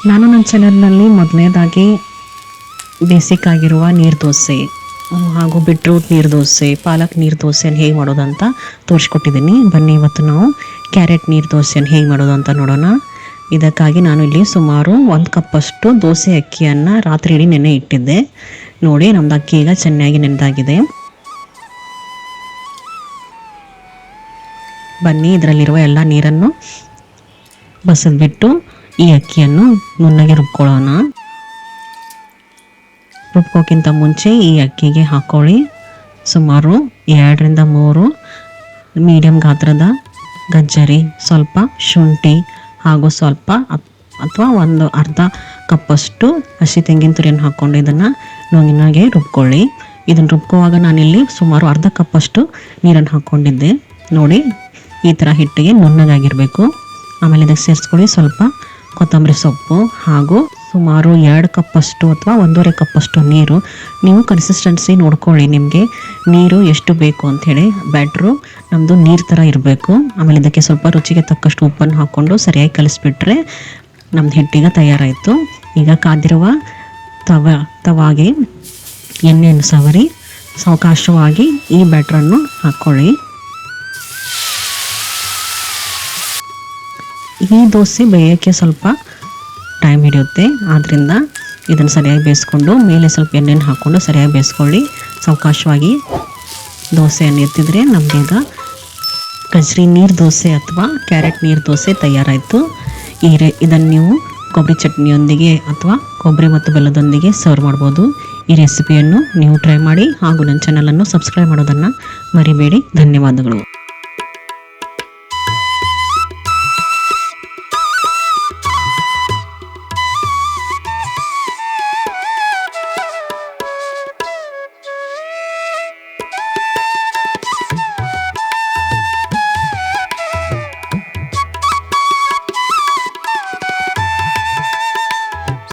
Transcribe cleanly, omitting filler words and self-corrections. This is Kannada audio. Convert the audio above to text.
ನಾನು ನನ್ನ ಚಾನಲ್ನಲ್ಲಿ ಮೊದಲನೇದಾಗಿ ಬೇಸಿಕ್ ಆಗಿರುವ ನೀರು ದೋಸೆ ಹಾಗೂ ಬೀಟ್ರೂಟ್ ನೀರು ದೋಸೆ, ಪಾಲಕ್ ನೀರು ದೋಸೆಯನ್ನು ಹೇಗೆ ಮಾಡೋದಂತ ತೋರಿಸ್ಕೊಟ್ಟಿದ್ದೀನಿ. ಬನ್ನಿ ಇವತ್ತು ನಾವು ಕ್ಯಾರೆಟ್ ನೀರು ದೋಸೆಯನ್ನು ಹೇಗೆ ಮಾಡೋದು ಅಂತ ನೋಡೋಣ. ಇದಕ್ಕಾಗಿ ನಾನು ಇಲ್ಲಿ ಸುಮಾರು 1 ಕಪ್ಪಷ್ಟು ದೋಸೆ ಅಕ್ಕಿಯನ್ನು ರಾತ್ರಿ ಇಡೀ ನೆನೆ ಇಟ್ಟಿದ್ದೆ. ನೋಡಿ, ನಮ್ಮದು ಅಕ್ಕಿ ಈಗ ಚೆನ್ನಾಗಿ ನೆನೆದಾಗಿದೆ. ಬನ್ನಿ ಇದರಲ್ಲಿರುವ ಎಲ್ಲ ನೀರನ್ನು ಬಸಿದ್ಬಿಟ್ಟು ಈ ಅಕ್ಕಿಯನ್ನು ನುಣ್ಣಗೆ ರುಬ್ಕೊಳ್ಳೋಣ. ರುಬ್ಕೋಕ್ಕಿಂತ ಮುಂಚೆ ಈ ಅಕ್ಕಿಗೆ ಹಾಕ್ಕೊಳ್ಳಿ ಸುಮಾರು 2 ರಿಂದ 3 ಮೀಡಿಯಮ್ ಗಾತ್ರದ ಗಜ್ಜರಿ, ಸ್ವಲ್ಪ ಶುಂಠಿ ಹಾಗೂ ಸ್ವಲ್ಪ ಅಥವಾ ಒಂದು ಅರ್ಧ ಕಪ್ಪಷ್ಟು ಹಸಿ ತೆಂಗಿನ ತುರಿಯನ್ನು ಹಾಕ್ಕೊಂಡು ಇದನ್ನು ನುಣ್ಣಗೆ ರುಬ್ಕೊಳ್ಳಿ. ಇದನ್ನು ರುಬ್ಕೋವಾಗ ನಾನಿಲ್ಲಿ ಸುಮಾರು ಅರ್ಧ ಕಪ್ಪಷ್ಟು ನೀರನ್ನು ಹಾಕ್ಕೊಂಡಿದ್ದೆ. ನೋಡಿ, ಈ ಥರ ಹಿಟ್ಟಿಗೆ ನುಣ್ಣಗಾಗಿರಬೇಕು. ಆಮೇಲೆ ಇದಕ್ಕೆ ಸೇರಿಸ್ಕೊಳ್ಳಿ ಸ್ವಲ್ಪ ಕೊತ್ತಂಬರಿ ಸೊಪ್ಪು ಹಾಗೂ ಸುಮಾರು 2 ಕಪ್ಪಷ್ಟು ಅಥವಾ 1.5 ಕಪ್ಪಷ್ಟು ನೀರು. ನೀವು ಕನ್ಸಿಸ್ಟೆನ್ಸಿ ನೋಡ್ಕೊಳ್ಳಿ, ನಿಮಗೆ ನೀರು ಎಷ್ಟು ಬೇಕು ಅಂಥೇಳಿ. ಬ್ಯಾಟ್ರು ನಮ್ಮದು ನೀರು ಥರ ಇರಬೇಕು. ಆಮೇಲೆ ಇದಕ್ಕೆ ಸ್ವಲ್ಪ ರುಚಿಗೆ ತಕ್ಕಷ್ಟು ಉಪ್ಪನ್ನು ಹಾಕ್ಕೊಂಡು ಸರಿಯಾಗಿ ಕಲಿಸ್ಬಿಟ್ರೆ ನಮ್ಮದು ಹಿಟ್ಟೀಗ ತಯಾರಾಯಿತು. ಈಗ ಕಾದಿರುವ ತವಾಗೆ ಎಣ್ಣೆಯನ್ನು ಸವರಿ ಸಾವಕಾಶವಾಗಿ ಈ ಬ್ಯಾಟ್ರನ್ನು ಹಾಕ್ಕೊಳ್ಳಿ. ಈ ದೋಸೆ ಬೇಯೋಕ್ಕೆ ಸ್ವಲ್ಪ ಟೈಮ್ ಹಿಡಿಯುತ್ತೆ, ಆದ್ದರಿಂದ ಇದನ್ನು ಸರಿಯಾಗಿ ಬೇಯಿಸ್ಕೊಂಡು ಮೇಲೆ ಸ್ವಲ್ಪ ಎಣ್ಣೆಯನ್ನು ಹಾಕ್ಕೊಂಡು ಸರಿಯಾಗಿ ಬೇಯಿಸ್ಕೊಳ್ಳಿ. ಸಾವಕಾಶವಾಗಿ ದೋಸೆಯನ್ನು ಎತ್ತಿದ್ರೆ ನಮಗೀಗ ಗಜ್ರಿ ನೀರು ದೋಸೆ ಅಥವಾ ಕ್ಯಾರೆಟ್ ನೀರು ದೋಸೆ ತಯಾರಾಯಿತು. ಇದನ್ನು ನೀವು ಕೊಬ್ಬರಿ ಚಟ್ನಿಯೊಂದಿಗೆ ಅಥವಾ ಕೊಬ್ಬರಿ ಮತ್ತು ಬೆಲ್ಲದೊಂದಿಗೆ ಸರ್ವ್ ಮಾಡ್ಬೋದು. ಈ ರೆಸಿಪಿಯನ್ನು ನೀವು ಟ್ರೈ ಮಾಡಿ ಹಾಗೂ ನನ್ನ ಚಾನಲನ್ನು ಸಬ್ಸ್ಕ್ರೈಬ್ ಮಾಡೋದನ್ನು ಮರಿಬೇಡಿ. ಧನ್ಯವಾದಗಳು.